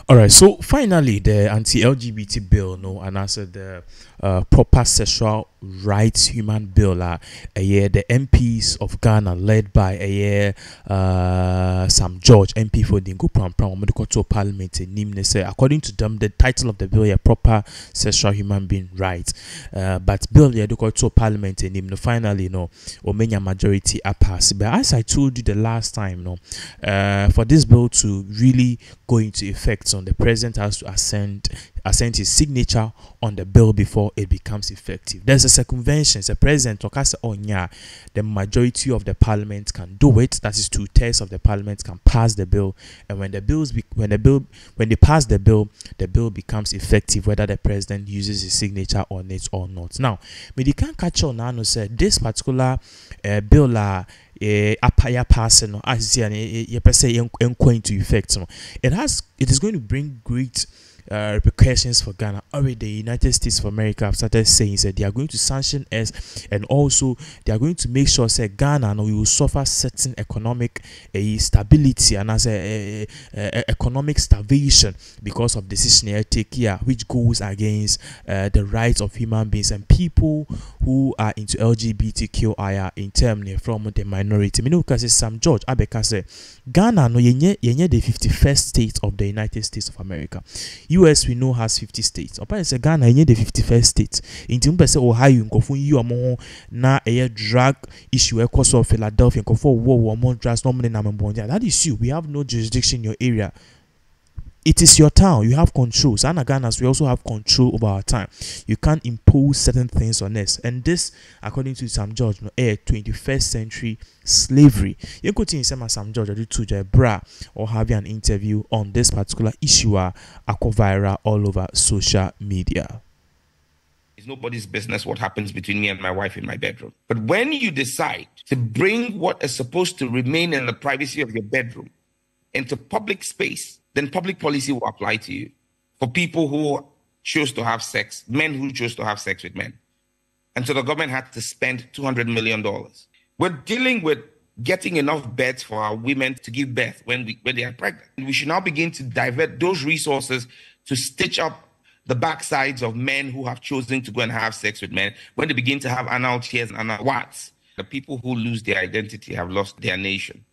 All right, so finally, the anti-LGBT bill, no, and also the proper sexual rights human bill, yeah, the MPs of Ghana, led by Sam George, MP for Dingo Pram Pram, to Parliament, and say, according to them, the title of the bill, yeah, proper sexual human being rights, but bill, yeah, to Parliament, and finally, no, Omenya majority are passed. But as I told you the last time, no, for this bill to really go into effect, on the president has to assent his signature on the bill before it becomes effective. There's a circumvention. The president talks on, yeah, the majority of the parliament can do it. That is 2/3 of the parliament can pass the bill, and when they pass the bill becomes effective whether the president uses his signature on it or not. Now, but you can't catch on now. Say this particular bill apaya passing as you say into effect. It is going to bring great repercussions for Ghana. Already the United States of America have started saying that they are going to sanction us, and also they are going to make sure that Ghana we will suffer certain economic stability and as economic starvation because of decision they take here, which goes against the rights of human beings and people who are into LGBTQIA in terms from the minority. Because Sam George Abeka said Ghana yenye the 51st state of the United States of America. US we know has 50 states. Opa say Ghana yenye the 51st state. Inti mpe say Ohio nkofun yi omo na drug issue across of Philadelphia nkofun war drugs no money na mbonja. That is you. We have no jurisdiction in your area. It is your town. You have control. So Ghana's we also have control over our time. You can't impose certain things on us. And this, according to Sam George, 21st century slavery. You could see Sam George do to bra or have an interview on this particular issue viral all over social media. It's nobody's business what happens between me and my wife in my bedroom. But when you decide to bring what is supposed to remain in the privacy of your bedroom into public space, then public policy will apply to you for people who choose to have sex, men who choose to have sex with men. And so the government had to spend $200 million. We're dealing with getting enough beds for our women to give birth when they are pregnant. We should now begin to divert those resources to stitch up the backsides of men who have chosen to go and have sex with men when they begin to have anal tears and anal warts. The people who lose their identity have lost their nation.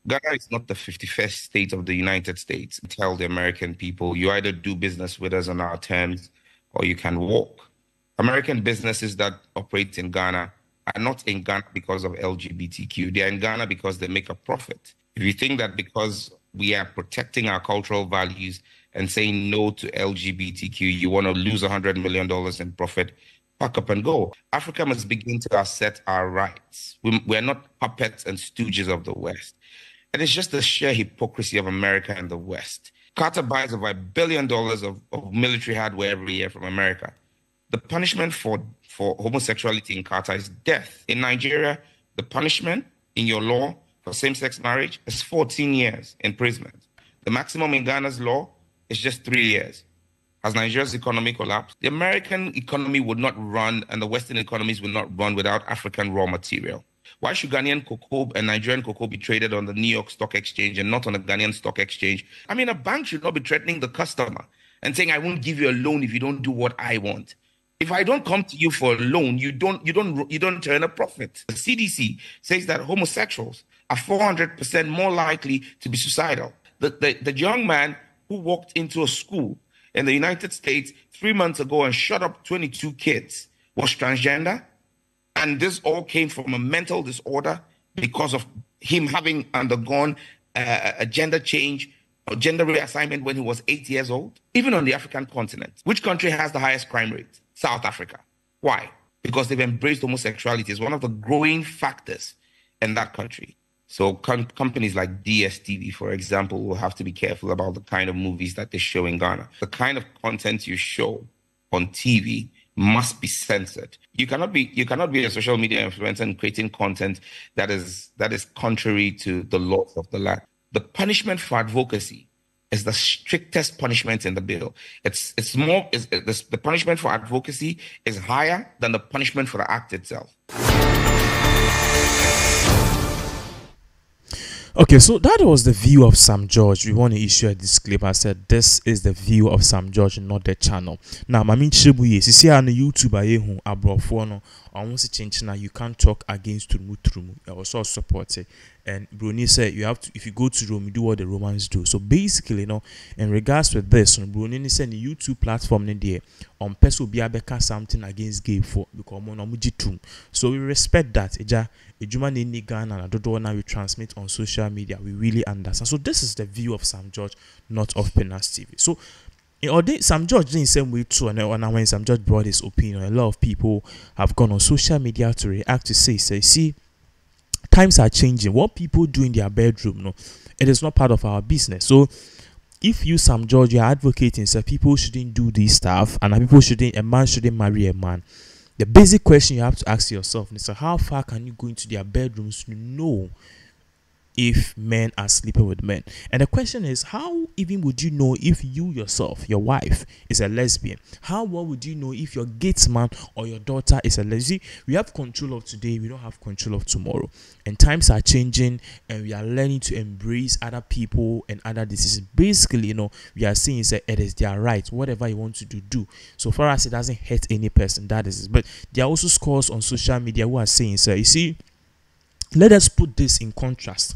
Ghana is not the 51st state of the United States. Tell the American people, you either do business with us on our terms or you can walk. American businesses that operate in Ghana are not in Ghana because of LGBTQ. They are in Ghana because they make a profit. If you think that because we are protecting our cultural values and saying no to LGBTQ, you want to lose $100 million in profit, pack up and go. Africa must begin to assert our rights. We are not puppets and stooges of the West. And it's just the sheer hypocrisy of America and the West. Carter buys over $1 billion of military hardware every year from America. The punishment for homosexuality in Qatar is death. In Nigeria, the punishment in your law for same-sex marriage is 14 years imprisonment. The maximum in Ghana's law is just 3 years. Has Nigeria's economy collapsed? The American economy would not run and the Western economies would not run without African raw material. Why should Ghanaian cocoa and Nigerian cocoa be traded on the New York Stock Exchange and not on the Ghanaian Stock Exchange? I mean, a bank should not be threatening the customer and saying, I won't give you a loan if you don't do what I want. If I don't come to you for a loan, you don't turn a profit. The CDC says that homosexuals are 400% more likely to be suicidal. The young man who walked into a school in the United States 3 months ago and shot up 22 kids was transgender. And this all came from a mental disorder because of him having undergone a gender change or gender reassignment when he was 8 years old. Even on the African continent, which country has the highest crime rate? South Africa. Why? Because they've embraced homosexuality as one of the growing factors in that country. So companies like DSTV, for example, will have to be careful about the kind of movies that they show in Ghana. The kind of content you show on TV must be censored. You cannot be a social media influencer and creating content that is contrary to the laws of the land. The punishment for advocacy is the strictest punishment in the bill. The punishment for advocacy is higher than the punishment for the act itself. Okay, so that was the view of Sam George. We want to issue a disclaimer. I said this is the view of Sam George, not the channel. Now, I mean, Chibu, yes, you see on the YouTube, I abroad I want to change now. You can't talk against Turumu. I also support it. And Bruni said you have to, if you go to Rome, you do what the Romans do. So basically, in regards with this, Bruni said the YouTube platform in there on person be abeka something against gay for because so we respect that. Ejuma ni Ghana and Dodo now we transmit on social media. We really understand. So this is the view of Sam George, not of Penas TV. So Sam George did the same way too, and when Sam George brought his opinion, a lot of people have gone on social media to react to say, see, times are changing. What people do in their bedroom, it is not part of our business. So if you, Sam George, you're advocating that people shouldn't do this stuff and a man shouldn't marry a man, the basic question you have to ask yourself is how far can you go into their bedrooms to know if men are sleeping with men? And the question is, how even would you know if you yourself, your wife, is a lesbian? How well would you know if your gate man or your daughter is a lesbian? We have control of today, we don't have control of tomorrow. And times are changing and we are learning to embrace other people and other decisions. Basically, we are saying that it is their right, whatever you want to do. So far as it doesn't hurt any person, that is it. But there are also scores on social media who are saying, so you see, let us put this in contrast.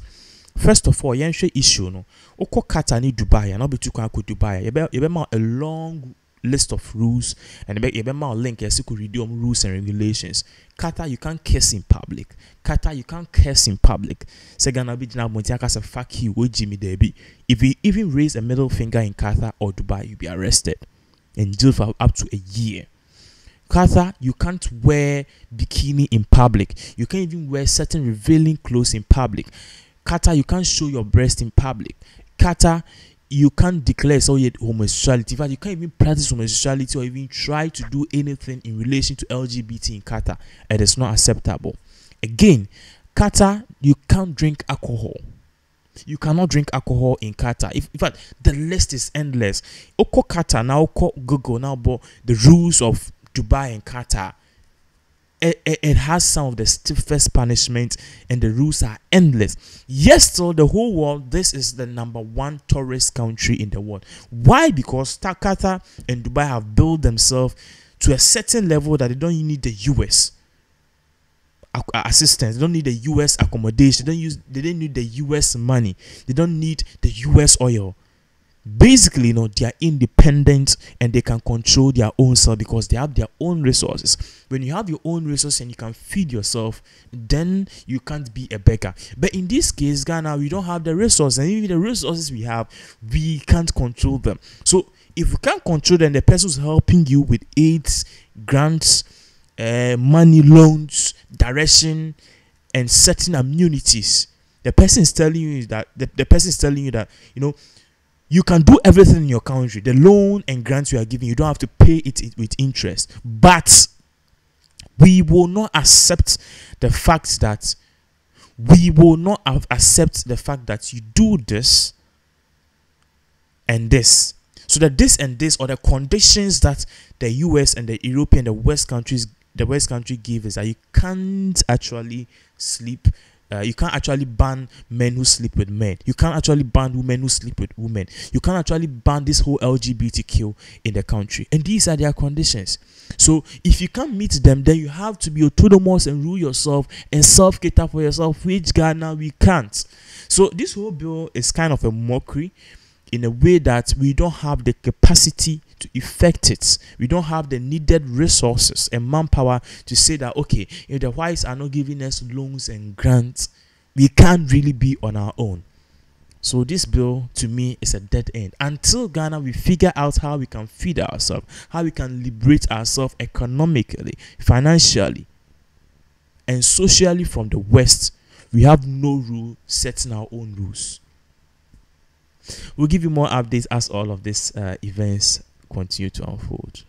First of all, yenhwe issue no. Oko Qatar ni Dubai, na be tu kwa Dubai. You be a long list of rules and you be a link as you could read rules and regulations. Qatar, you can't curse in public. Qatar, you can't curse in public. Segana be jina montiaka say fuck you, we Jimmy Debbie. If you even raise a middle finger in Qatar or Dubai, you'll be arrested and jailed for up to a year. Qatar, you can't wear bikini in public. You can't even wear certain revealing clothes in public. Qatar, you can't show your breast in public. Qatar, you can't declare homosexuality. In fact, you can't even practice homosexuality or even try to do anything in relation to LGBT in Qatar. It is not acceptable. Again, Qatar, you can't drink alcohol. You cannot drink alcohol in Qatar. In fact, the list is endless. Oko Qatar, now oko Google, now but the rules of Dubai and Qatar, it has some of the stiffest punishment and the rules are endless. Yes, so the whole world, this is the #1 tourist country in the world. Why? Because Qatar and Dubai have built themselves to a certain level that they don't need the US assistance, they don't need the US accommodation, they don't need the US money, they don't need the US oil. Basically, they are independent and they can control their own self because they have their own resources. When you have your own resources and you can feed yourself, then you can't be a beggar. But in this case, Ghana, we don't have the resources, and even the resources we have, we can't control them. So if we can't control them, the person who's helping you with aids, grants, money, loans, direction, and certain immunities, the person is telling you that you can do everything in your country. The loan and grants you are giving, you don't have to pay it with interest. But we will not accept the fact that you do this and this. So that this and this, or the conditions that the US and the European, the West country give is that you can't actually sleep. You can't actually ban men who sleep with men. You can't actually ban women who sleep with women. You can't actually ban this whole LGBTQ in the country. And these are their conditions. So if you can't meet them, then you have to be autonomous and rule yourself and self-cater for yourself, which Ghana we can't. So this whole bill is kind of a mockery in a way that we don't have the capacity to effect it. We don't have the needed resources and manpower to say that, okay, if the whites are not giving us loans and grants, we can't really be on our own. So this bill, to me, is a dead end. Until Ghana, we figure out how we can feed ourselves, how we can liberate ourselves economically, financially, and socially from the West, we have no rule setting our own rules. We'll give you more updates as all of these events continue to unfold.